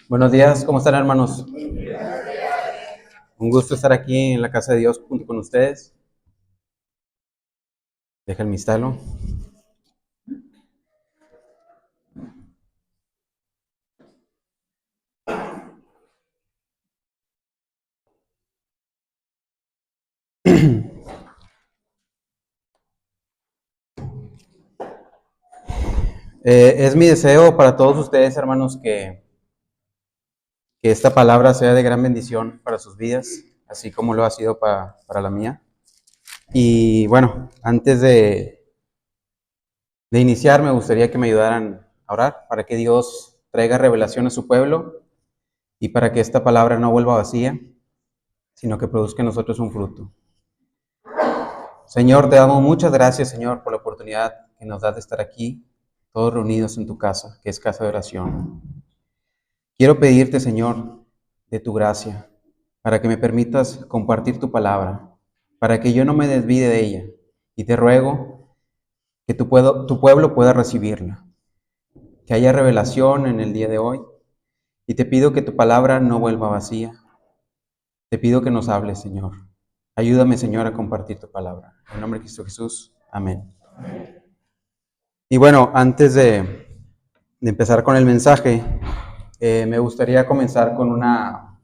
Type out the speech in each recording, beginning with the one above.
Buenos días, ¿cómo están, hermanos? Un gusto estar aquí en la casa de Dios junto con ustedes. Deja el mistalo. Es mi deseo para todos ustedes, hermanos, que esta palabra sea de gran bendición para sus vidas, así como lo ha sido para la mía. Y bueno, antes de iniciar, me gustaría que me ayudaran a orar para que Dios traiga revelación a su pueblo y para que esta palabra no vuelva vacía, sino que produzca en nosotros un fruto. Señor, te damos muchas gracias, Señor, por la oportunidad que nos das de estar aquí, todos reunidos en tu casa, que es casa de oración. Quiero pedirte, Señor, de tu gracia, para que me permitas compartir tu palabra, para que yo no me desvíe de ella, y te ruego que tu pueblo pueda recibirla, que haya revelación en el día de hoy, y te pido que tu palabra no vuelva vacía. Te pido que nos hables, Señor. Ayúdame, Señor, a compartir tu palabra. En el nombre de Cristo Jesús. Amén. Y bueno, antes de empezar con el mensaje, me gustaría comenzar con una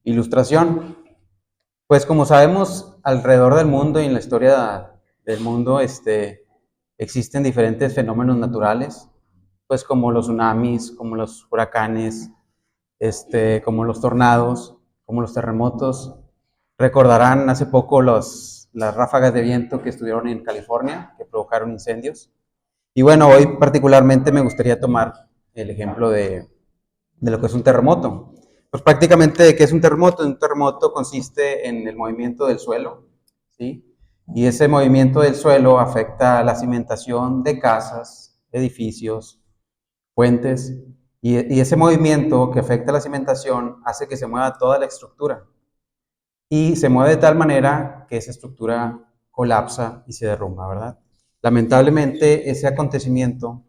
ilustración. Pues como sabemos, alrededor del mundo y en la historia del mundo existen diferentes fenómenos naturales, pues como los tsunamis, como los huracanes, como los tornados, como los terremotos. Recordarán hace poco las ráfagas de viento que estuvieron en California, que provocaron incendios. Y bueno, hoy particularmente me gustaría tomar el ejemplo de lo que es un terremoto. Pues prácticamente, ¿qué es un terremoto? Un terremoto consiste en el movimiento del suelo, ¿sí? Y ese movimiento del suelo afecta a la cimentación de casas, edificios, puentes, y ese movimiento que afecta a la cimentación hace que se mueva toda la estructura. Y se mueve de tal manera que esa estructura colapsa y se derrumba, ¿verdad? Lamentablemente, ese acontecimiento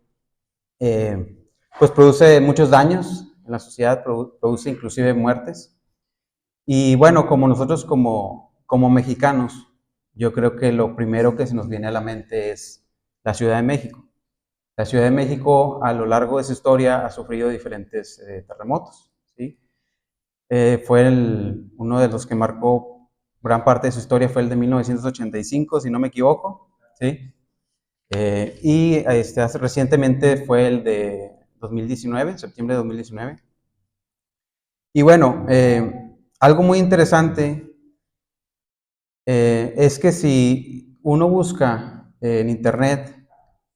pues produce muchos daños en la sociedad, produce inclusive muertes. Y bueno, como nosotros como mexicanos, yo creo que lo primero que se nos viene a la mente es la Ciudad de México. La Ciudad de México a lo largo de su historia ha sufrido diferentes terremotos, ¿sí? Uno de los que marcó gran parte de su historia fue el de 1985, si no me equivoco, ¿sí? Recientemente fue el de 2019, septiembre de 2019. Y bueno, algo muy interesante es que si uno busca en internet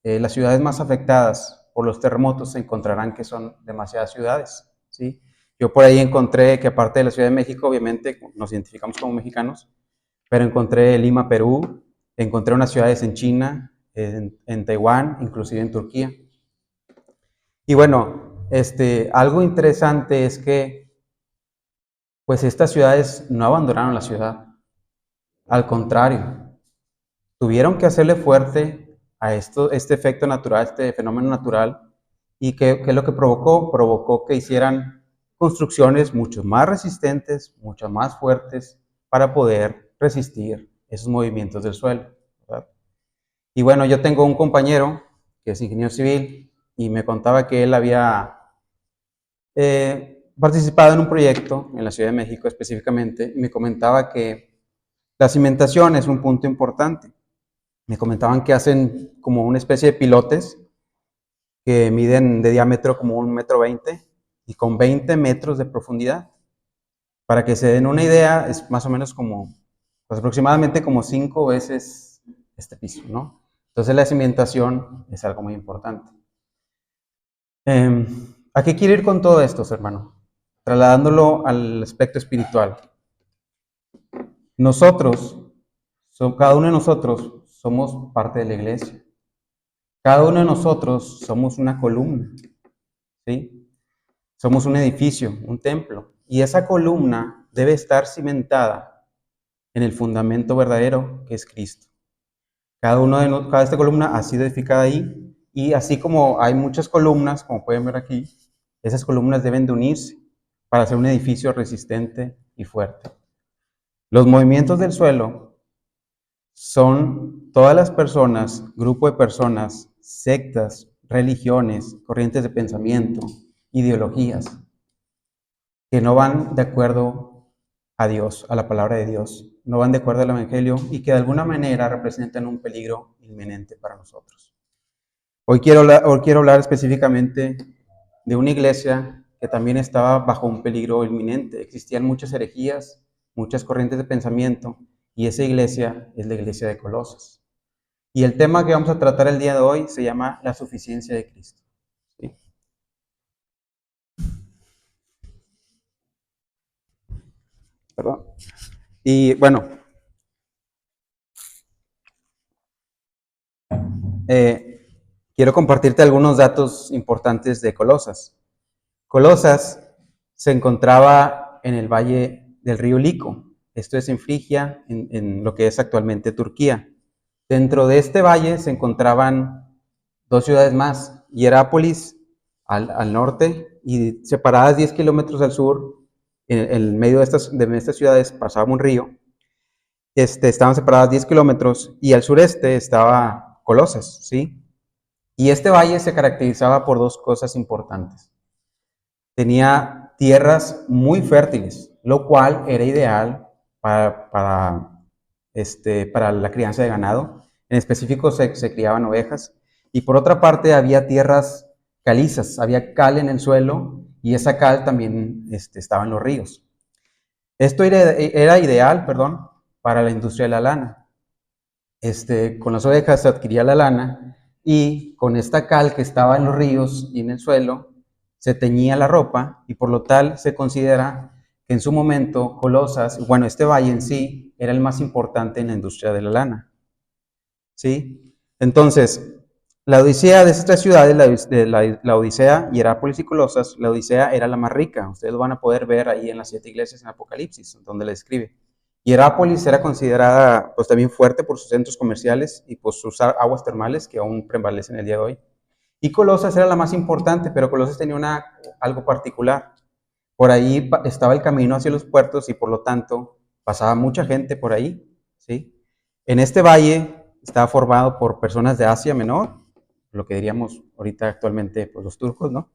las ciudades más afectadas por los terremotos, se encontrarán que son demasiadas ciudades, ¿sí? Yo por ahí encontré que aparte de la Ciudad de México, obviamente nos identificamos como mexicanos, pero encontré Lima, Perú, encontré unas ciudades en China, en Taiwán, inclusive en Turquía. Y bueno, algo interesante es que pues estas ciudades no abandonaron la ciudad, al contrario, tuvieron que hacerle fuerte a este efecto natural, este fenómeno natural, y ¿qué es lo que provocó? Provocó que hicieran construcciones mucho más resistentes, mucho más fuertes, para poder resistir esos movimientos del suelo, ¿verdad? Y bueno, yo tengo un compañero que es ingeniero civil y me contaba que él había participado en un proyecto en la Ciudad de México específicamente, y me comentaba que la cimentación es un punto importante. Me comentaban que hacen como una especie de pilotes que miden de diámetro como 1,20 m y con 20 metros de profundidad. Para que se den una idea, es más o menos como, pues aproximadamente como 5 veces este piso, ¿no? Entonces la cimentación es algo muy importante. ¿A qué quiero ir con todo esto, hermano? Trasladándolo al aspecto espiritual. Nosotros, cada uno de nosotros somos parte de la iglesia. Cada uno de nosotros somos una columna, ¿sí? Somos un edificio, un templo. Y esa columna debe estar cimentada en el fundamento verdadero que es Cristo. Cada esta columna ha sido edificada ahí Y así como hay muchas columnas, como pueden ver aquí, esas columnas deben de unirse para hacer un edificio resistente y fuerte. Los movimientos del suelo son todas las personas, grupo de personas, sectas, religiones, corrientes de pensamiento, ideologías, que no van de acuerdo a Dios, a la palabra de Dios, no van de acuerdo al Evangelio y que de alguna manera representan un peligro inminente para nosotros. Hoy quiero hablar específicamente de una iglesia que también estaba bajo un peligro inminente. Existían muchas herejías, muchas corrientes de pensamiento, y esa iglesia es la iglesia de Colosas. Y el tema que vamos a tratar el día de hoy se llama la suficiencia de Cristo. ¿Sí? Perdón. Y bueno, eh, quiero compartirte algunos datos importantes de Colosas. Colosas se encontraba en el valle del río Lico. Esto es en Frigia, en lo que es actualmente Turquía. Dentro de este valle se encontraban dos ciudades más, Hierápolis al norte y separadas 10 kilómetros al sur, en medio de estas ciudades pasaba un río. Estaban separadas 10 kilómetros y al sureste estaba Colosas, ¿sí? Y este valle se caracterizaba por dos cosas importantes. Tenía tierras muy fértiles, lo cual era ideal para la crianza de ganado. En específico se criaban ovejas. Y por otra parte había tierras calizas, había cal en el suelo y esa cal también estaba en los ríos. Esto era ideal, perdón, para la industria de la lana. Con las ovejas se adquiría la lana y con esta cal que estaba en los ríos y en el suelo se teñía la ropa y por lo tal se considera que en su momento Colosas, bueno, este valle en sí era el más importante en la industria de la lana. ¿Sí? Entonces, la odisea de estas ciudades, la Odisea, Hierápolis y Colosas, la Odisea era la más rica. Ustedes lo van a poder ver ahí en las 7 iglesias en Apocalipsis, donde le describe. Hierápolis era considerada pues también fuerte por sus centros comerciales y por sus aguas termales que aún prevalecen el día de hoy. Y Colosas era la más importante, pero Colosas tenía algo particular. Por ahí estaba el camino hacia los puertos y por lo tanto pasaba mucha gente por ahí, ¿sí? En este valle estaba formado por personas de Asia Menor, lo que diríamos ahorita actualmente pues los turcos, ¿no?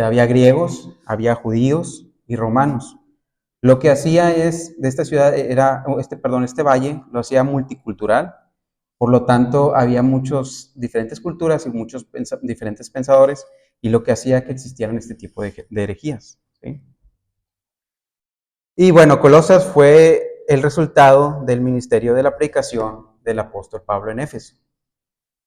Había griegos, había judíos y romanos. Lo que hacía de esta ciudad este valle lo hacía multicultural, por lo tanto había muchas diferentes culturas y muchos diferentes pensadores y lo que hacía que existieran este tipo de herejías, ¿sí? Y bueno, Colosas fue el resultado del ministerio de la predicación del apóstol Pablo en Éfeso.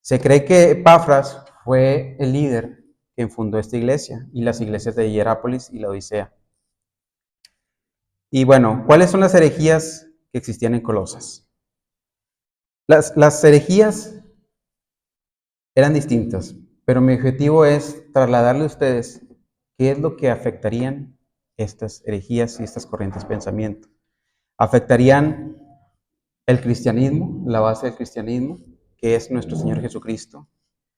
Se cree que Epafras fue el líder que fundó esta iglesia y las iglesias de Hierápolis y la Odisea. Y bueno, ¿cuáles son las herejías que existían en Colosas? Las herejías eran distintas, pero mi objetivo es trasladarle a ustedes qué es lo que afectarían estas herejías y estas corrientes de pensamiento. Afectarían el cristianismo, la base del cristianismo, que es nuestro Señor Jesucristo.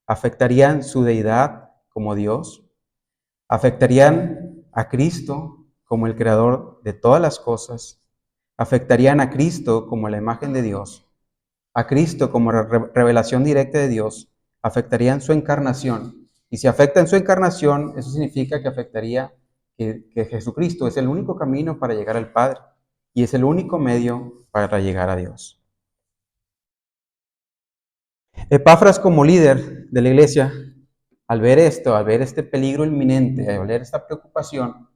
Afectarían su deidad como Dios. Afectarían a Cristo como el creador de todas las cosas. Afectarían a Cristo como la imagen de Dios. A Cristo como revelación directa de Dios. Afectarían su encarnación. Y si afectan su encarnación, eso significa que afectaría que Jesucristo es el único camino para llegar al Padre y es el único medio para llegar a Dios. Epafras como líder de la iglesia, al ver esto, al ver este peligro inminente, al ver esta preocupación,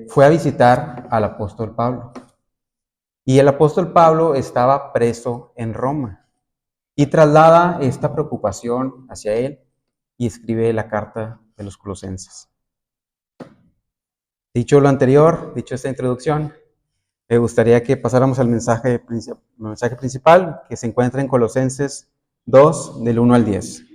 fue a visitar al apóstol Pablo. Y el apóstol Pablo estaba preso en Roma y traslada esta preocupación hacia él y escribe la carta de los Colosenses. Dicho lo anterior, dicho esta introducción, me gustaría que pasáramos al mensaje principal que se encuentra en Colosenses 2, del 1 al 10.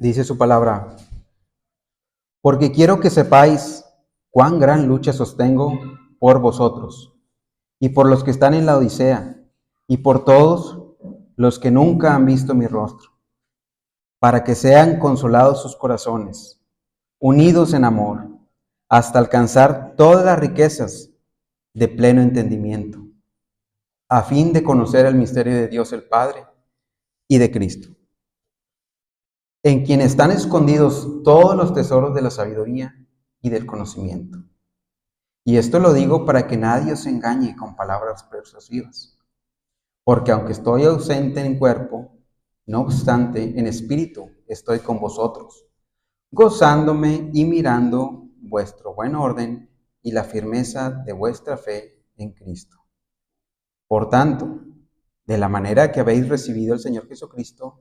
Dice su palabra, porque quiero que sepáis cuán gran lucha sostengo por vosotros y por los que están en la Odisea y por todos los que nunca han visto mi rostro, para que sean consolados sus corazones, unidos en amor, hasta alcanzar todas las riquezas de pleno entendimiento, a fin de conocer el misterio de Dios el Padre y de Cristo, en quien están escondidos todos los tesoros de la sabiduría y del conocimiento. Y esto lo digo para que nadie os engañe con palabras persuasivas, porque aunque estoy ausente en cuerpo, no obstante en espíritu estoy con vosotros, gozándome y mirando vuestro buen orden y la firmeza de vuestra fe en Cristo. Por tanto, de la manera que habéis recibido al Señor Jesucristo,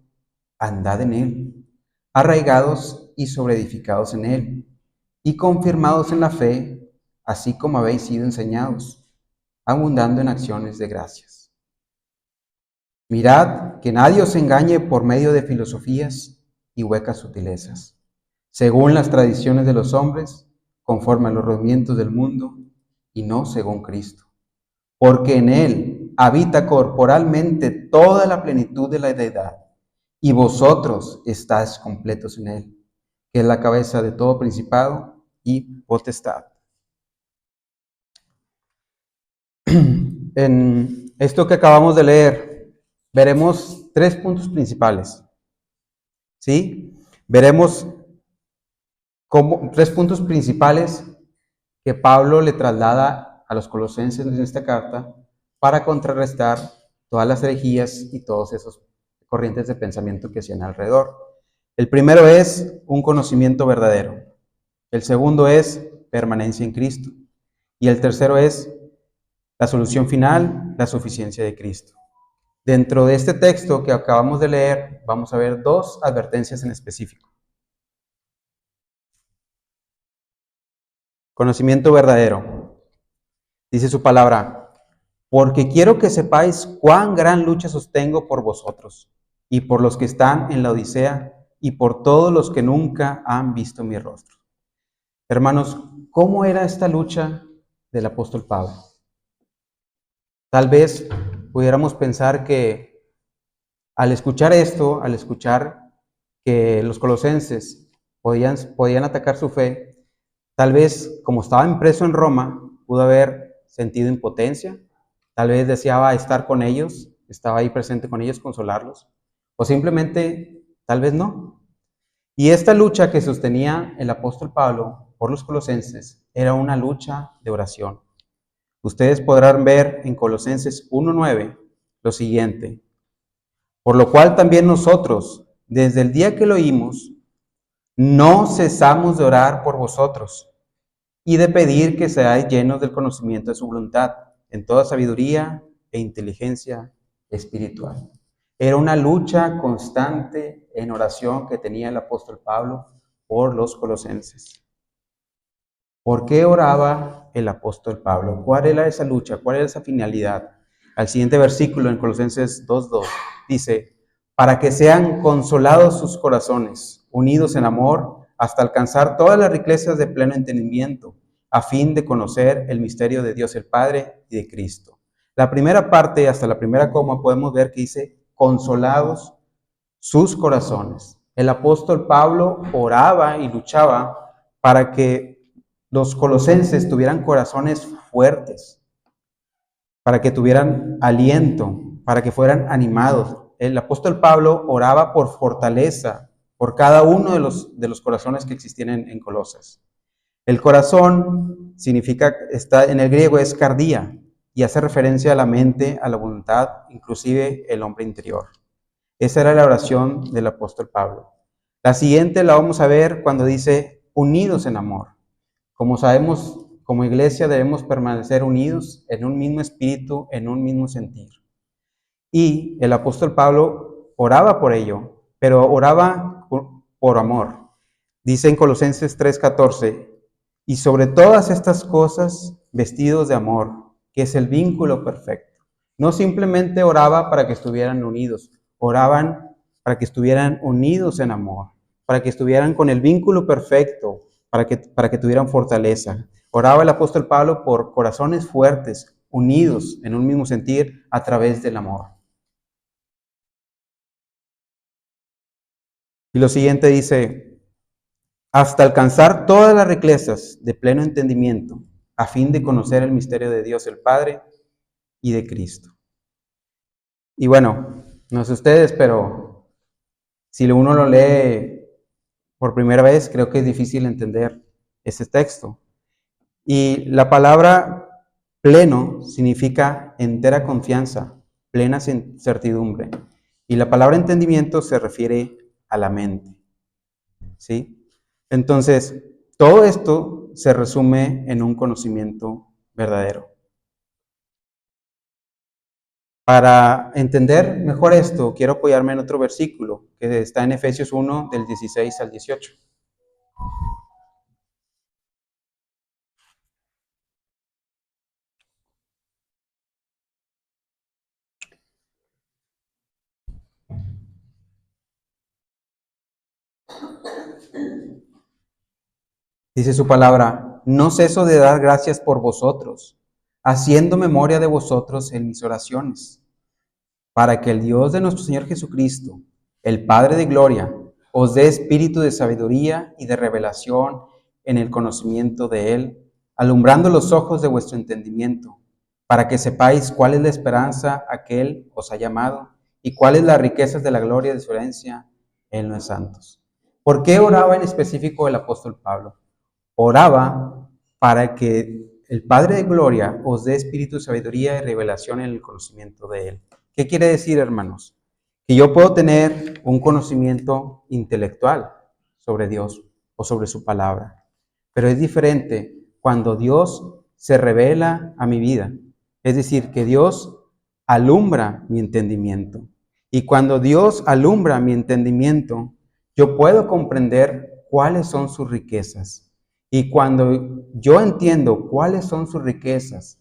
andad en Él, arraigados y sobreedificados en Él, y confirmados en la fe, así como habéis sido enseñados, abundando en acciones de gracias. Mirad que nadie os engañe por medio de filosofías y huecas sutilezas, según las tradiciones de los hombres, conforme a los rudimentos del mundo, y no según Cristo. Porque en Él habita corporalmente toda la plenitud de la deidad, y vosotros estáis completos en Él, que es la cabeza de todo principado y potestad. En esto que acabamos de leer, veremos 3 puntos principales. ¿Sí? Veremos 3 puntos principales que Pablo le traslada a los colosenses en esta carta para contrarrestar todas las herejías y todos esos corrientes de pensamiento que hacían alrededor. El primero es un conocimiento verdadero. El segundo es permanencia en Cristo. Y el tercero es la solución final, la suficiencia de Cristo. Dentro de este texto que acabamos de leer, vamos a ver 2 advertencias en específico. Conocimiento verdadero. Dice su palabra, porque quiero que sepáis cuán gran lucha sostengo por vosotros y por los que están en la Odisea y por todos los que nunca han visto mi rostro. Hermanos, ¿cómo era esta lucha del apóstol Pablo? Tal vez pudiéramos pensar que al escuchar esto, al escuchar que los colosenses podían atacar su fe, tal vez como estaba impreso en Roma, pudo haber sentido impotencia, tal vez deseaba estar con ellos, estaba ahí presente con ellos, consolarlos, o simplemente tal vez no. Y esta lucha que sostenía el apóstol Pablo por los colosenses era una lucha de oración. Ustedes podrán ver en Colosenses 1:9 lo siguiente: por lo cual también nosotros, desde el día que lo oímos, no cesamos de orar por vosotros y de pedir que seáis llenos del conocimiento de su voluntad, en toda sabiduría e inteligencia espiritual. Era una lucha constante en oración que tenía el apóstol Pablo por los colosenses. ¿Por qué oraba el apóstol Pablo? ¿Cuál era esa lucha? ¿Cuál era esa finalidad? Al siguiente versículo en Colosenses 2:2 dice, para que sean consolados sus corazones, unidos en amor, hasta alcanzar todas las riquezas de pleno entendimiento, a fin de conocer el misterio de Dios el Padre y de Cristo. La primera parte, hasta la primera coma, podemos ver que dice, consolados sus corazones. El apóstol Pablo oraba y luchaba para que los colosenses tuvieran corazones fuertes, para que tuvieran aliento, para que fueran animados. El apóstol Pablo oraba por fortaleza, por cada uno de los corazones que existían en Colosas. El corazón significa, está en el griego es cardia, y hace referencia a la mente, a la voluntad, inclusive el hombre interior. Esa era la oración del apóstol Pablo. La siguiente la vamos a ver cuando dice unidos en amor. Como sabemos, como iglesia debemos permanecer unidos en un mismo espíritu, en un mismo sentir. Y el apóstol Pablo oraba por ello, pero oraba por amor. Dice en Colosenses 3:14, y sobre todas estas cosas, vestidos de amor, que es el vínculo perfecto. No simplemente oraba para que estuvieran unidos, oraban para que estuvieran unidos en amor, para que estuvieran con el vínculo perfecto, para que tuvieran fortaleza. Oraba el apóstol Pablo por corazones fuertes, unidos en un mismo sentir a través del amor. Y lo siguiente dice, hasta alcanzar todas las riquezas de pleno entendimiento, a fin de conocer el misterio de Dios el Padre y de Cristo. Y bueno, no sé ustedes, pero si uno lo lee por primera vez, creo que es difícil entender ese texto. Y la palabra pleno significa entera confianza, plena certidumbre. Y la palabra entendimiento se refiere a la mente. ¿Sí? Entonces, todo esto se resume en un conocimiento verdadero. Para entender mejor esto, quiero apoyarme en otro versículo que está en Efesios 1, del 16 al 18. Dice su palabra, no ceso de dar gracias por vosotros, haciendo memoria de vosotros en mis oraciones, para que el Dios de nuestro Señor Jesucristo, el Padre de gloria, os dé espíritu de sabiduría y de revelación en el conocimiento de Él, alumbrando los ojos de vuestro entendimiento, para que sepáis cuál es la esperanza a que Él os ha llamado y cuáles las riquezas de la gloria de su herencia en los santos. ¿Por qué oraba en específico el apóstol Pablo? Oraba para que el Padre de gloria os dé espíritu de sabiduría y revelación en el conocimiento de Él. ¿Qué quiere decir, hermanos? Que yo puedo tener un conocimiento intelectual sobre Dios o sobre su palabra, pero es diferente cuando Dios se revela a mi vida. Es decir, que Dios alumbra mi entendimiento. Y cuando Dios alumbra mi entendimiento, yo puedo comprender cuáles son sus riquezas. Y cuando yo entiendo cuáles son sus riquezas,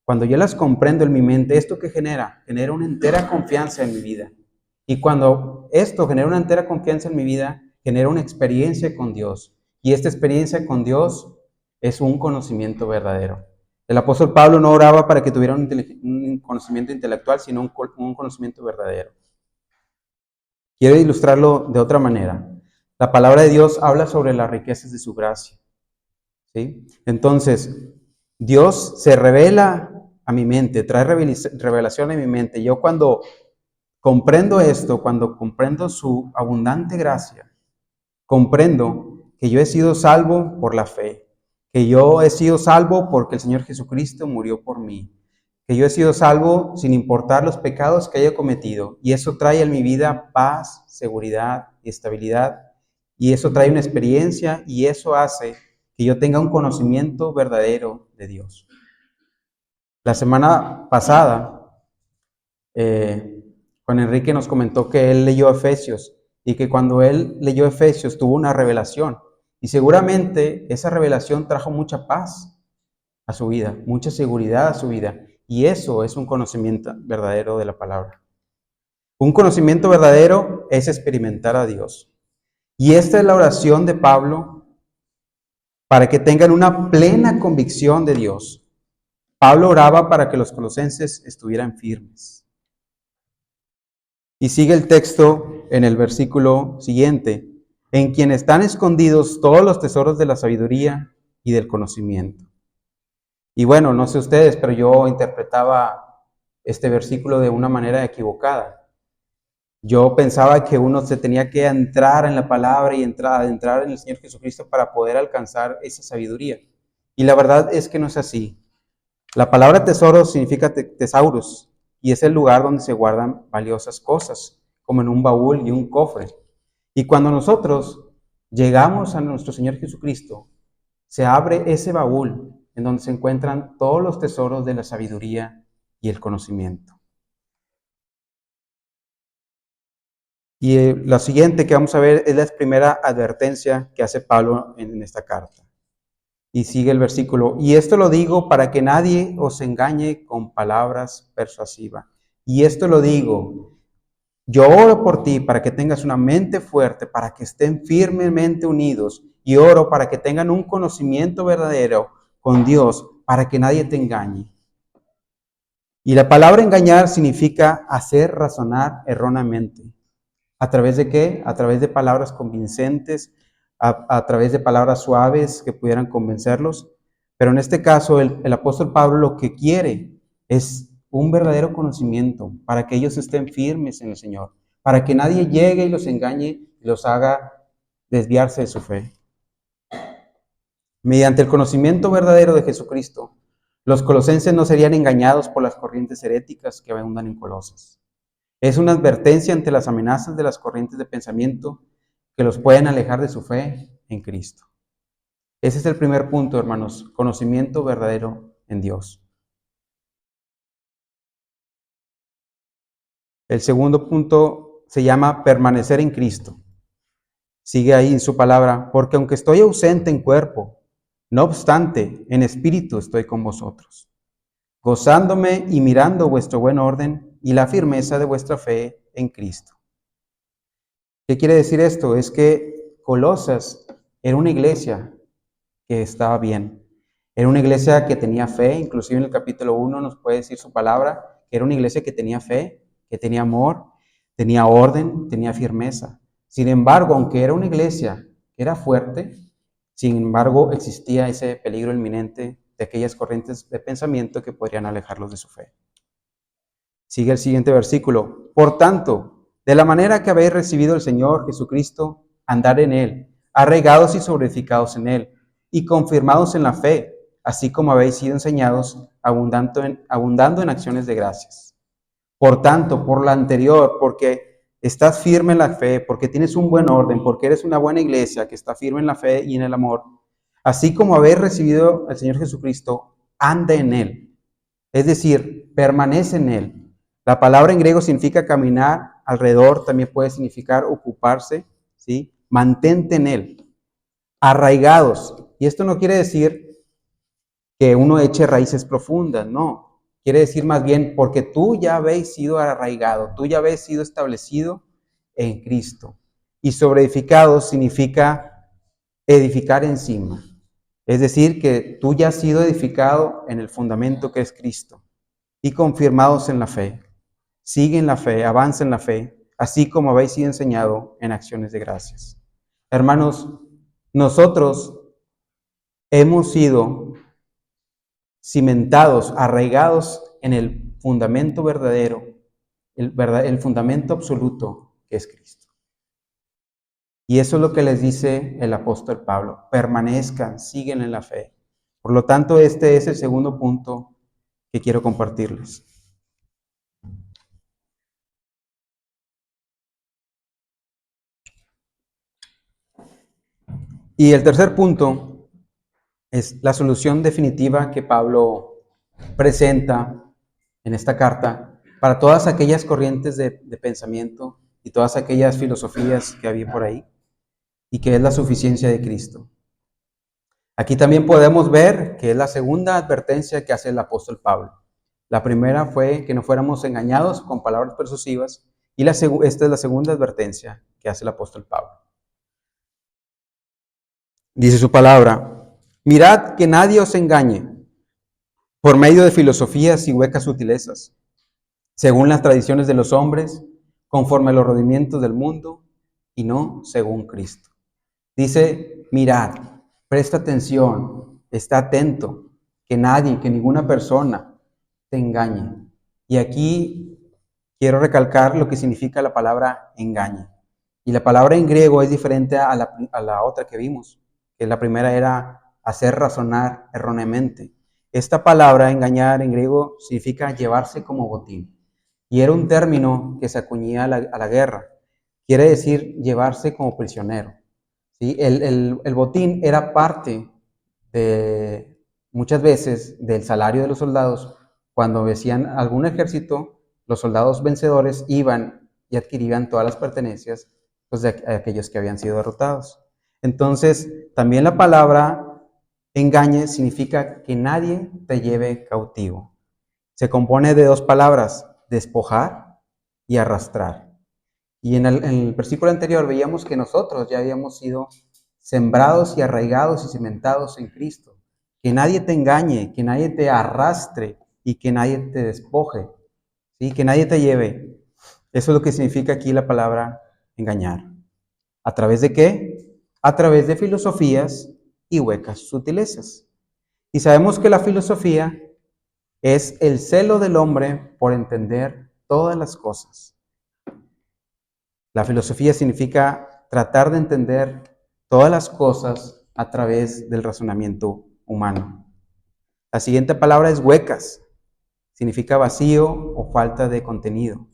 cuando yo las comprendo en mi mente, ¿esto qué genera? Genera una entera confianza en mi vida. Y cuando esto genera una entera confianza en mi vida, genera una experiencia con Dios. Y esta experiencia con Dios es un conocimiento verdadero. El apóstol Pablo no oraba para que tuviera un conocimiento intelectual, sino un conocimiento verdadero. Quiero ilustrarlo de otra manera. La palabra de Dios habla sobre las riquezas de su gracia. ¿Sí? Entonces, Dios se revela a mi mente, trae revelación a mi mente. Yo cuando comprendo esto, cuando comprendo su abundante gracia, comprendo que yo he sido salvo por la fe, que yo he sido salvo porque el Señor Jesucristo murió por mí, que yo he sido salvo sin importar los pecados que haya cometido. Y eso trae en mi vida paz, seguridad y estabilidad. Y eso trae una experiencia y eso hace que yo tenga un conocimiento verdadero de Dios. La semana pasada, Juan Enrique nos comentó que él leyó Efesios y que cuando él leyó Efesios tuvo una revelación. Y seguramente esa revelación trajo mucha paz a su vida, mucha seguridad a su vida. Y eso es un conocimiento verdadero de la palabra. Un conocimiento verdadero es experimentar a Dios. Y esta es la oración de Pablo para que tengan una plena convicción de Dios. Pablo oraba para que los colosenses estuvieran firmes. Y sigue el texto en el versículo siguiente, en quien están escondidos todos los tesoros de la sabiduría y del conocimiento. Y bueno, no sé ustedes, pero yo interpretaba este versículo de una manera equivocada. Yo pensaba que uno se tenía que entrar en la palabra y entrar en el Señor Jesucristo para poder alcanzar esa sabiduría. Y la verdad es que no es así. La palabra tesoro significa tesaurus y es el lugar donde se guardan valiosas cosas, como en un baúl y un cofre. Y cuando nosotros llegamos a nuestro Señor Jesucristo, se abre ese baúl en donde se encuentran todos los tesoros de la sabiduría y el conocimiento. Y lo siguiente que vamos a ver es la primera advertencia que hace Pablo en esta carta. Y sigue el versículo, y esto lo digo para que nadie os engañe con palabras persuasivas. Y esto lo digo, Yo oro por ti para que tengas una mente fuerte, para que estén firmemente unidos, y oro para que tengan un conocimiento verdadero con Dios, para que nadie te engañe. Y la palabra engañar significa hacer razonar erróneamente. ¿A través de qué? A través de palabras convincentes, a través de palabras suaves que pudieran convencerlos. Pero en este caso, el apóstol Pablo lo que quiere es un verdadero conocimiento para que ellos estén firmes en el Señor, para que nadie llegue y los engañe y los haga desviarse de su fe. Mediante el conocimiento verdadero de Jesucristo, los colosenses no serían engañados por las corrientes heréticas que abundan en Colosas. Es una advertencia ante las amenazas de las corrientes de pensamiento que los pueden alejar de su fe en Cristo. Ese es el primer punto, hermanos, conocimiento verdadero en Dios. El segundo punto se llama permanecer en Cristo. Sigue ahí en su palabra, porque aunque estoy ausente en cuerpo, no obstante, en espíritu estoy con vosotros, gozándome y mirando vuestro buen orden y la firmeza de vuestra fe en Cristo. ¿Qué quiere decir esto? Es que Colosas era una iglesia que estaba bien. Era una iglesia que tenía fe, inclusive en el capítulo 1 nos puede decir su palabra, que era una iglesia que tenía fe, que tenía amor, tenía orden, tenía firmeza. Sin embargo, aunque era una iglesia que era fuerte, sin embargo existía ese peligro inminente de aquellas corrientes de pensamiento que podrían alejarlos de su fe. Sigue el siguiente versículo. Por tanto, de la manera que habéis recibido el Señor Jesucristo, andar en Él, arraigados y sobreedificados en Él, y confirmados en la fe, así como habéis sido enseñados, abundando en acciones de gracias. Por tanto, por lo anterior, porque estás firme en la fe, porque tienes un buen orden, porque eres una buena iglesia que está firme en la fe y en el amor, así como habéis recibido al Señor Jesucristo, anda en Él. Es decir, permanece en Él. La palabra en griego significa caminar alrededor, también puede significar ocuparse, ¿sí? Mantente en Él, arraigados. Y esto no quiere decir que uno eche raíces profundas, no. Quiere decir más bien porque tú ya habéis sido arraigado, tú ya habéis sido establecido en Cristo. Y sobreedificado significa edificar encima. Es decir, que tú ya has sido edificado en el fundamento que es Cristo y confirmados en la fe. Sigue en la fe, avanza en la fe, así como habéis sido enseñado en acciones de gracias. Hermanos, nosotros hemos sido cimentados, arraigados en el fundamento verdadero, el fundamento absoluto que es Cristo. Y eso es lo que les dice el apóstol Pablo, permanezcan, siguen en la fe. Por lo tanto, este es el segundo punto que quiero compartirles. Y el tercer punto es la solución definitiva que Pablo presenta en esta carta para todas aquellas corrientes de pensamiento y todas aquellas filosofías que había por ahí, y que es la suficiencia de Cristo. Aquí también podemos ver que es la segunda advertencia que hace el apóstol Pablo. La primera fue que no fuéramos engañados con palabras persuasivas, y esta es la segunda advertencia que hace el apóstol Pablo. Dice su palabra: mirad que nadie os engañe por medio de filosofías y huecas sutilezas, según las tradiciones de los hombres, conforme a los rodimientos del mundo, y no según Cristo. Dice, mirad, presta atención, está atento, que nadie, que ninguna persona te engañe. Y aquí quiero recalcar lo que significa la palabra engañe. Y la palabra en griego es diferente a la otra que vimos, que la primera era hacer razonar erróneamente. Esta palabra, engañar, en griego significa llevarse como botín. Y era un término que se acuñía a la guerra. Quiere decir llevarse como prisionero. ¿Sí? El botín era parte de, muchas veces, del salario de los soldados. Cuando vencían algún ejército, los soldados vencedores iban y adquirían todas las pertenencias, pues, de aquellos que habían sido derrotados. Entonces, también la palabra engañe significa que nadie te lleve cautivo. Se compone de dos palabras, despojar y arrastrar. Y en el versículo anterior veíamos que nosotros ya habíamos sido sembrados y arraigados y cimentados en Cristo. Que nadie te engañe, que nadie te arrastre y que nadie te despoje, ¿sí? Que nadie te lleve. Eso es lo que significa aquí la palabra engañar. ¿A través de qué? A través de filosofías y huecas sutilezas. Y sabemos que la filosofía es el celo del hombre por entender todas las cosas. La filosofía significa tratar de entender todas las cosas a través del razonamiento humano. La siguiente palabra es huecas. Significa vacío o falta de contenido.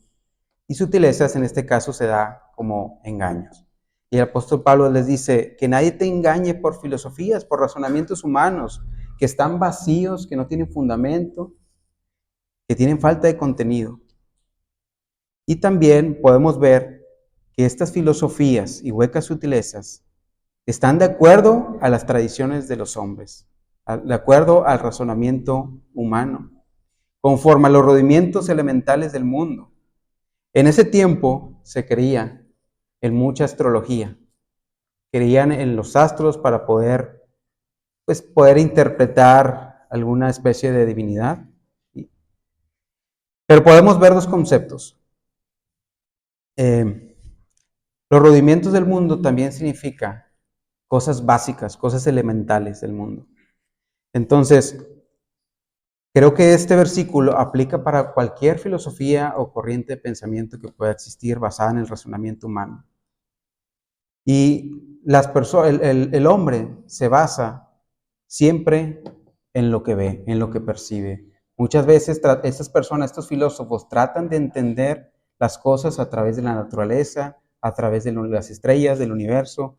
Y sutilezas en este caso se da como engaños. Y el apóstol Pablo les dice que nadie te engañe por filosofías, por razonamientos humanos, que están vacíos, que no tienen fundamento, que tienen falta de contenido. Y también podemos ver que estas filosofías y huecas sutilezas están de acuerdo a las tradiciones de los hombres, de acuerdo al razonamiento humano, conforme a los rudimientos elementales del mundo. En ese tiempo se creía en mucha astrología, creían en los astros para poder interpretar alguna especie de divinidad. Pero podemos ver dos conceptos. Los rudimientos del mundo también significa cosas básicas, cosas elementales del mundo. Entonces, creo que este versículo aplica para cualquier filosofía o corriente de pensamiento que pueda existir basada en el razonamiento humano. Y el hombre se basa siempre en lo que ve, en lo que percibe. Muchas veces estas personas, estos filósofos, tratan de entender las cosas a través de la naturaleza, a través de las estrellas, del universo.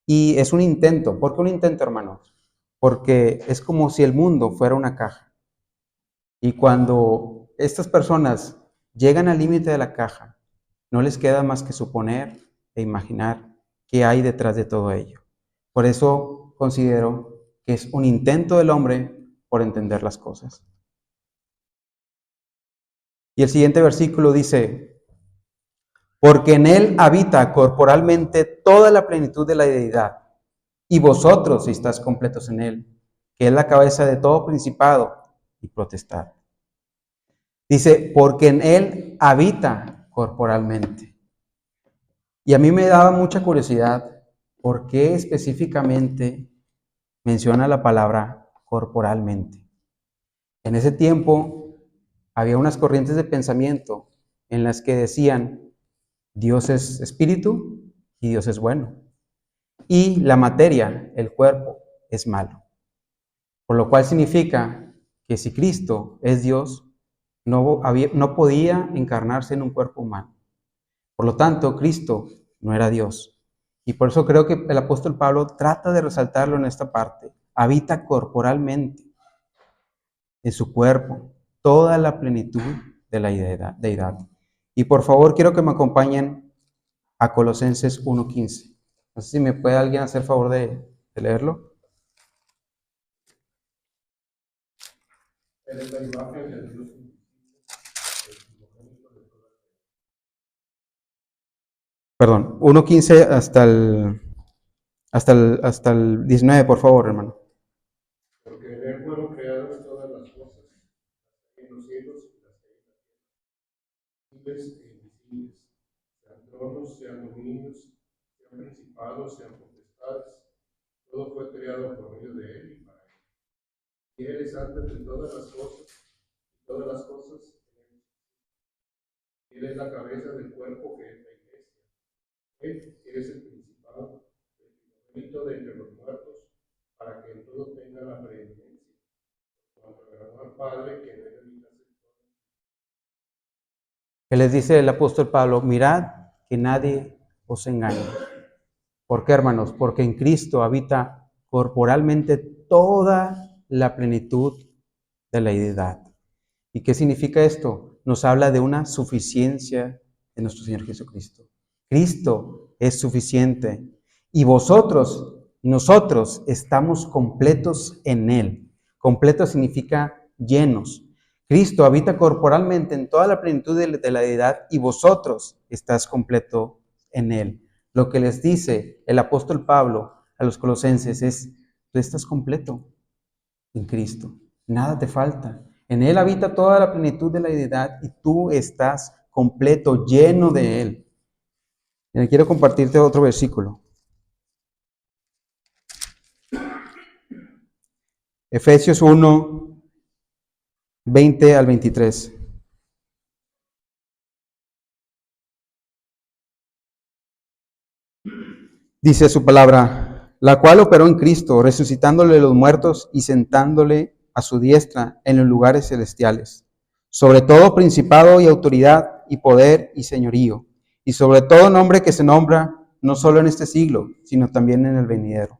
Y es un intento. ¿Por qué un intento, hermanos? Porque es como si el mundo fuera una caja. Y cuando estas personas llegan al límite de la caja, no les queda más que suponer e imaginar qué hay detrás de todo ello. Por eso considero que es un intento del hombre por entender las cosas. Y el siguiente versículo dice, porque en él habita corporalmente toda la plenitud de la deidad, y vosotros si estáis completos en él, que es la cabeza de todo principado y potestad. Dice, porque en él habita corporalmente. Y a mí me daba mucha curiosidad por qué específicamente menciona la palabra corporalmente. En ese tiempo había unas corrientes de pensamiento en las que decían, Dios es espíritu y Dios es bueno. Y la materia, el cuerpo, es malo. Por lo cual significa que si Cristo es Dios, no podía encarnarse en un cuerpo humano. Por lo tanto, Cristo no era Dios. Y por eso creo que el apóstol Pablo trata de resaltarlo en esta parte. Habita corporalmente en su cuerpo toda la plenitud de la deidad. Y por favor, quiero que me acompañen a Colosenses 1:15. No sé si me puede alguien hacer favor de leerlo. Él es la imagen del Dios invisible, Perdón, 1:15 hasta el 19, por favor, hermano. porque en él fueron creadas todas las cosas, en los cielos y las que hay en la tierra, visibles e invisibles, sean tronos, sean dominios, sean principados, sean potestades, todo fue creado por medio de él y para él. Y él es antes de todas las cosas, y todas las cosas en él. Él es la cabeza del cuerpo que es la iglesia. Él es el principal, el primogénito de entre los muertos, para que en todo tenga la preeminencia, cuanto agradó al Padre que en él habitase todo. Que les dice el apóstol Pablo, mirad que nadie os engañe. ¿Por qué, hermanos? Porque en Cristo habita corporalmente toda la plenitud de la deidad. ¿Y qué significa esto? Nos habla de una suficiencia de nuestro Señor Jesucristo. Cristo es suficiente y vosotros y nosotros estamos completos en Él. Completo significa llenos. Cristo habita corporalmente en toda la plenitud de la deidad y vosotros estás completo en Él. Lo que les dice el apóstol Pablo a los colosenses es, tú estás completo en Cristo, nada te falta. En Él habita toda la plenitud de la deidad y tú estás completo, lleno de Él. Y quiero compartirte otro versículo. Efesios 1, 20 al 23. Dice su palabra, la cual operó en Cristo, resucitándole de los muertos y sentándole a su diestra en los lugares celestiales, sobre todo principado y autoridad y poder y señorío, y sobre todo nombre que se nombra no solo en este siglo, sino también en el venidero.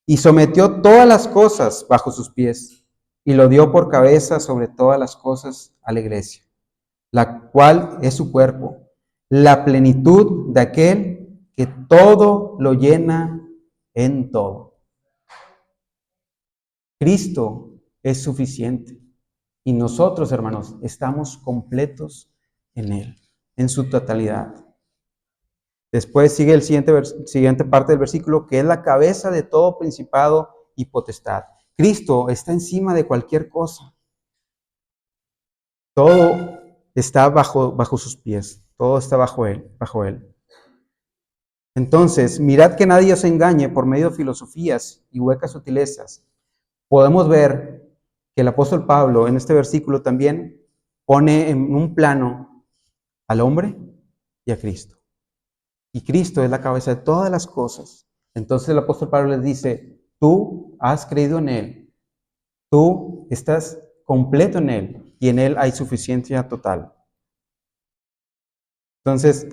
Y sometió todas las cosas bajo sus pies, y lo dio por cabeza sobre todas las cosas a la iglesia, la cual es su cuerpo, la plenitud de aquel que todo lo llena en todo. Cristo es suficiente y nosotros, hermanos, estamos completos en Él, en su totalidad. Después sigue el siguiente parte del versículo, que es la cabeza de todo principado y potestad. Cristo está encima de cualquier cosa. Todo está bajo sus pies, todo está bajo Él. Entonces, mirad que nadie os engañe por medio de filosofías y huecas sutilezas. Podemos ver que el apóstol Pablo en este versículo también pone en un plano al hombre y a Cristo. Y Cristo es la cabeza de todas las cosas. Entonces el apóstol Pablo les dice, tú has creído en Él, tú estás completo en Él y en Él hay suficiencia total. Entonces,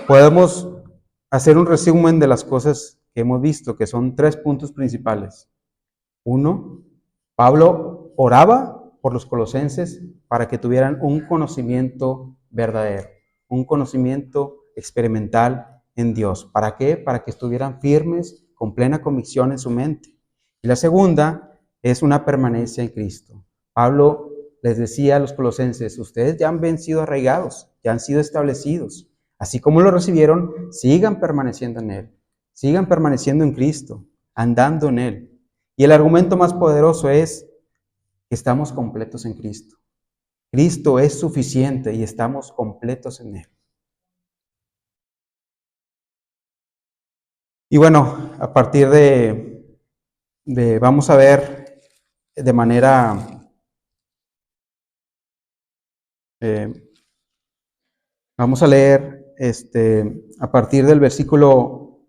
podemos hacer un resumen de las cosas que hemos visto, que son 3 puntos principales. 1, Pablo oraba por los colosenses para que tuvieran un conocimiento verdadero, un conocimiento experimental en Dios. ¿Para qué? Para que estuvieran firmes, con plena convicción en su mente. Y la segunda es una permanencia en Cristo. Pablo les decía a los colosenses, ustedes ya han sido arraigados, ya han sido establecidos. Así como lo recibieron, sigan permaneciendo en Él, sigan permaneciendo en Cristo, andando en Él. Y el argumento más poderoso es que estamos completos en Cristo. Cristo es suficiente y estamos completos en Él. Y bueno, a partir vamos a ver de manera, vamos a leer a partir del versículo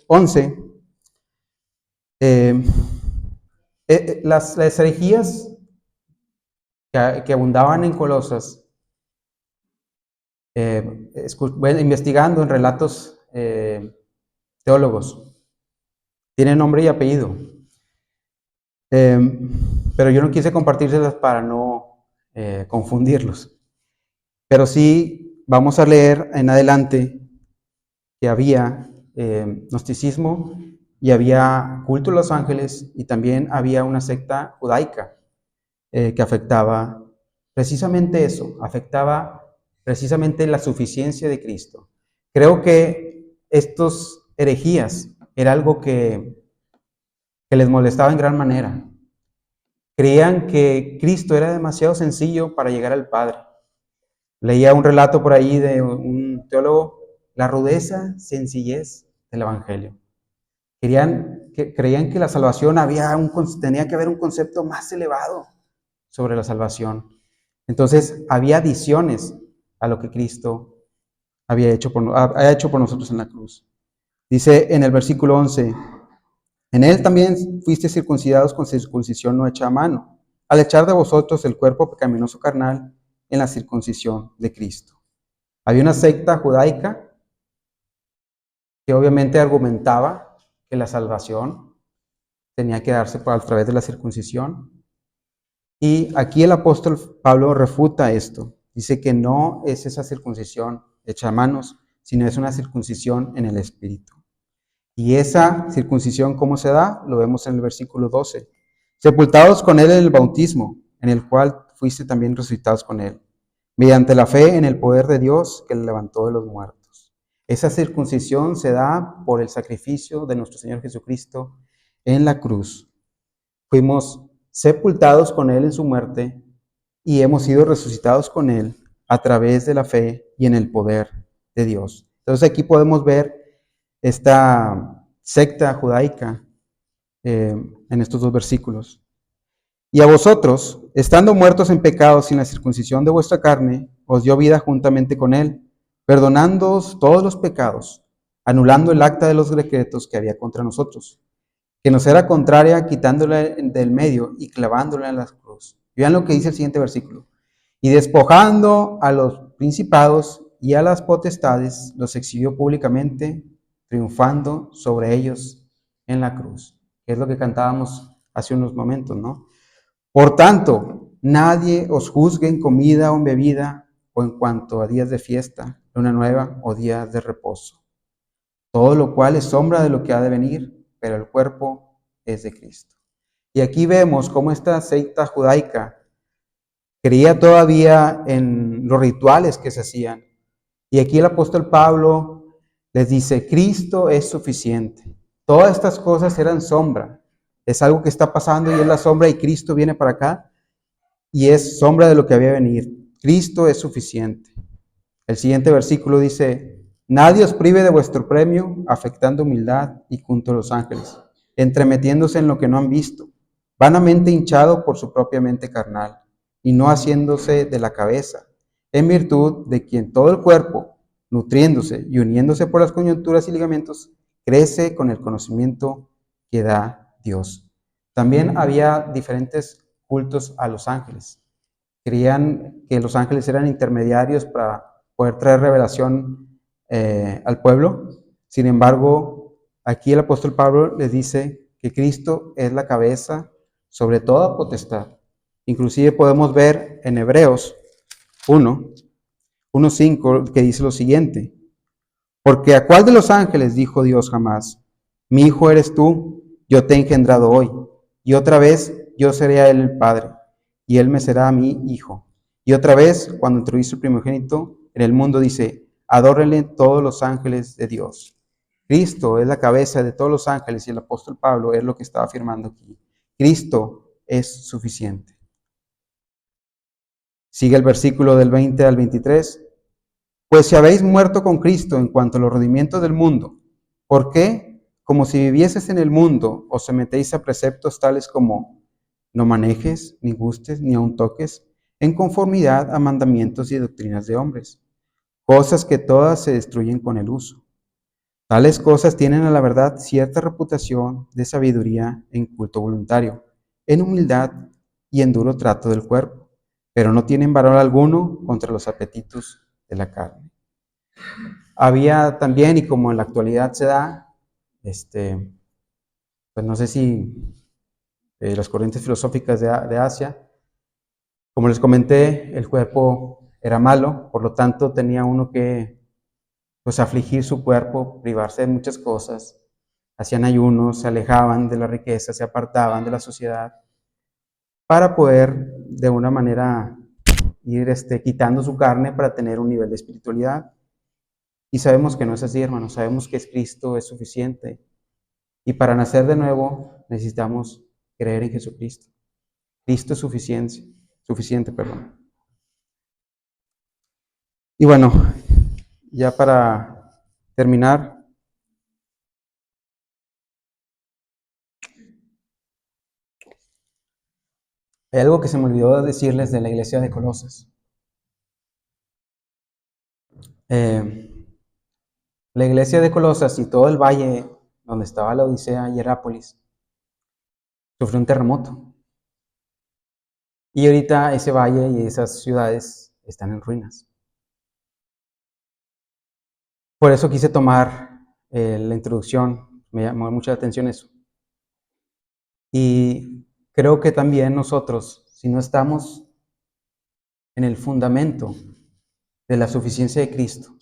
11, las herejías que abundaban en Colosas, investigando en relatos teólogos, tienen nombre y apellido, pero yo no quise compartírselas para no confundirlos. Pero sí vamos a leer en adelante que había gnosticismo y había culto a los ángeles y también había una secta judaica que afectaba precisamente eso, afectaba precisamente la suficiencia de Cristo. Creo que estos herejías era algo que les molestaba en gran manera. Creían que Cristo era demasiado sencillo para llegar al Padre. Leía un relato por ahí de un teólogo, la rudeza, sencillez del Evangelio. Creían que la salvación tenía que haber un concepto más elevado sobre la salvación. Entonces, había adiciones a lo que Cristo había hecho por nosotros en la cruz. Dice en el versículo 11, en Él también fuiste circuncidados con circuncisión no hecha a mano, al echar de vosotros el cuerpo pecaminoso carnal en la circuncisión de Cristo. Había una secta judaica que obviamente argumentaba que la salvación tenía que darse a través de la circuncisión. Y aquí el apóstol Pablo refuta esto. Dice que no es esa circuncisión hecha a manos, sino es una circuncisión en el Espíritu. Y esa circuncisión, ¿cómo se da? Lo vemos en el versículo 12. Sepultados con Él en el bautismo, en el cual fuiste también resucitados con Él, mediante la fe en el poder de Dios que le levantó de los muertos. Esa circuncisión se da por el sacrificio de nuestro Señor Jesucristo en la cruz. Fuimos sepultados con Él en su muerte y hemos sido resucitados con Él a través de la fe y en el poder de Dios. Entonces aquí podemos ver esta secta judaica en estos dos versículos. Y a vosotros, estando muertos en pecados sin la circuncisión de vuestra carne, os dio vida juntamente con Él, perdonándoos todos los pecados, anulando el acta de los decretos que había contra nosotros, que nos era contraria, quitándola del medio y clavándola en la cruz. Vean lo que dice el siguiente versículo. Y despojando a los principados y a las potestades, los exhibió públicamente, triunfando sobre ellos en la cruz. Que es lo que cantábamos hace unos momentos, ¿no? Por tanto, nadie os juzgue en comida o en bebida, o en cuanto a días de fiesta, luna nueva o días de reposo. Todo lo cual es sombra de lo que ha de venir, pero el cuerpo es de Cristo. Y aquí vemos cómo esta secta judaica creía todavía en los rituales que se hacían. Y aquí el apóstol Pablo les dice, Cristo es suficiente. Todas estas cosas eran sombra. Es algo que está pasando y es la sombra y Cristo viene para acá y es sombra de lo que había de venir. Cristo es suficiente. El siguiente versículo dice, nadie os prive de vuestro premio, afectando humildad y junto a los ángeles, entremetiéndose en lo que no han visto, vanamente hinchado por su propia mente carnal, y no haciéndose de la cabeza, en virtud de quien todo el cuerpo, nutriéndose y uniéndose por las coyunturas y ligamentos, crece con el conocimiento que da Dios. También había diferentes cultos a los ángeles. Creían que los ángeles eran intermediarios para poder traer revelación al pueblo. Sin embargo, aquí el apóstol Pablo les dice que Cristo es la cabeza sobre toda potestad. Inclusive podemos ver en Hebreos 1:5 que dice lo siguiente, porque ¿a cuál de los ángeles dijo Dios jamás? Mi hijo eres tú, yo te he engendrado hoy, y otra vez yo seré a él el padre, y él me será a mí hijo. Y otra vez, cuando introduce el primogénito en el mundo, dice, adórenle todos los ángeles de Dios. Cristo es la cabeza de todos los ángeles, y el apóstol Pablo es lo que estaba afirmando aquí. Cristo es suficiente. Sigue el versículo del 20 al 23. Pues si habéis muerto con Cristo en cuanto a los rodimientos del mundo, ¿por qué? Como si vivieses en el mundo, os sometéis a preceptos tales como no manejes, ni gustes, ni aun toques, en conformidad a mandamientos y doctrinas de hombres, cosas que todas se destruyen con el uso. Tales cosas tienen a la verdad cierta reputación de sabiduría en culto voluntario, en humildad y en duro trato del cuerpo, pero no tienen valor alguno contra los apetitos de la carne. Había también, y como en la actualidad se da, pues no sé si las corrientes filosóficas de Asia, como les comenté, el cuerpo era malo, por lo tanto tenía uno que pues afligir su cuerpo, privarse de muchas cosas, hacían ayunos, se alejaban de la riqueza, se apartaban de la sociedad, para poder de una manera ir quitando su carne para tener un nivel de espiritualidad. Y sabemos que no es así, hermanos, sabemos que Cristo es suficiente. Y para nacer de nuevo necesitamos creer en Jesucristo. Cristo es suficiente, perdón. Y bueno, ya para terminar, hay algo que se me olvidó decirles de la iglesia de Colosas. La iglesia de Colosas y todo el valle donde estaba la Odisea y Herápolis sufrió un terremoto. Y ahorita ese valle y esas ciudades están en ruinas. Por eso quise tomar la introducción, me llamó mucha atención eso. Y creo que también nosotros, si no estamos en el fundamento de la suficiencia de Cristo,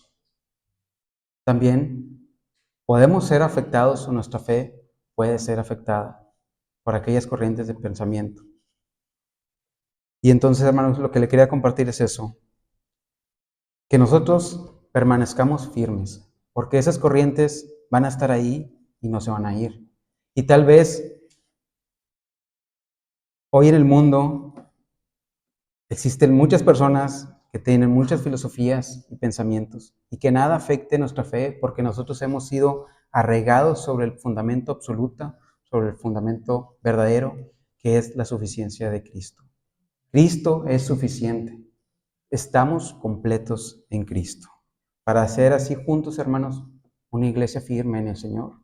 también podemos ser afectados o nuestra fe puede ser afectada por aquellas corrientes de pensamiento. Y entonces, hermanos, lo que le quería compartir es eso, que nosotros permanezcamos firmes, porque esas corrientes van a estar ahí y no se van a ir. Y tal vez hoy en el mundo existen muchas personas que tienen muchas filosofías y pensamientos y que nada afecte nuestra fe porque nosotros hemos sido arraigados sobre el fundamento absoluto, sobre el fundamento verdadero, que es la suficiencia de Cristo. Cristo es suficiente. Estamos completos en Cristo. Para hacer así juntos, hermanos, una iglesia firme en el Señor,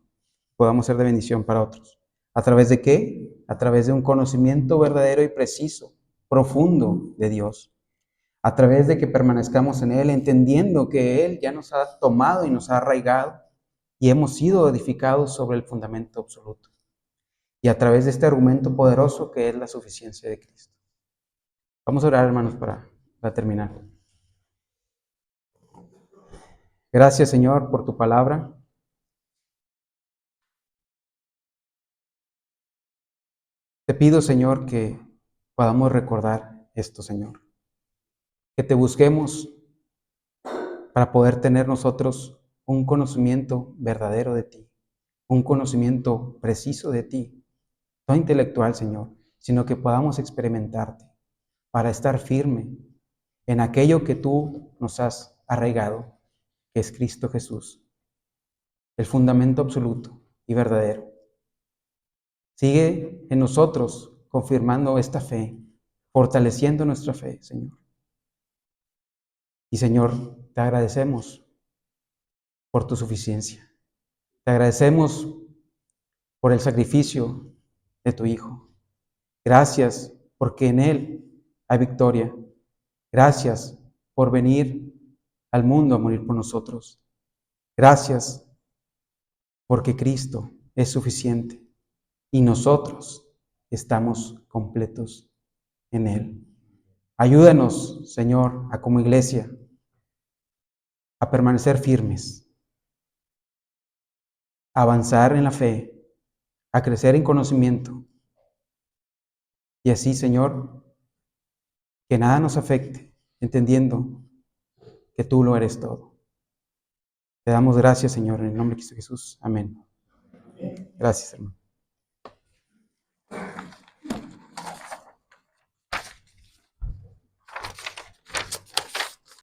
podamos ser de bendición para otros. ¿A través de qué? A través de un conocimiento verdadero y preciso, profundo de Dios. A través de que permanezcamos en Él, entendiendo que Él ya nos ha tomado y nos ha arraigado y hemos sido edificados sobre el fundamento absoluto. Y a través de este argumento poderoso que es la suficiencia de Cristo. Vamos a orar, hermanos, para terminar. Gracias, Señor, por tu palabra. Te pido, Señor, que podamos recordar esto, Señor. Que te busquemos para poder tener nosotros un conocimiento verdadero de ti, un conocimiento preciso de ti, no intelectual, Señor, sino que podamos experimentarte para estar firme en aquello que tú nos has arraigado, que es Cristo Jesús, el fundamento absoluto y verdadero. Sigue en nosotros confirmando esta fe, fortaleciendo nuestra fe, Señor. Y Señor, te agradecemos por tu suficiencia. Te agradecemos por el sacrificio de tu Hijo. Gracias porque en Él hay victoria. Gracias por venir al mundo a morir por nosotros. Gracias porque Cristo es suficiente y nosotros estamos completos en Él. Ayúdanos, Señor, a como iglesia, a permanecer firmes, a avanzar en la fe, a crecer en conocimiento. Y así, Señor, que nada nos afecte, entendiendo que tú lo eres todo. Te damos gracias, Señor, en el nombre de Jesús. Amén. Gracias, hermano.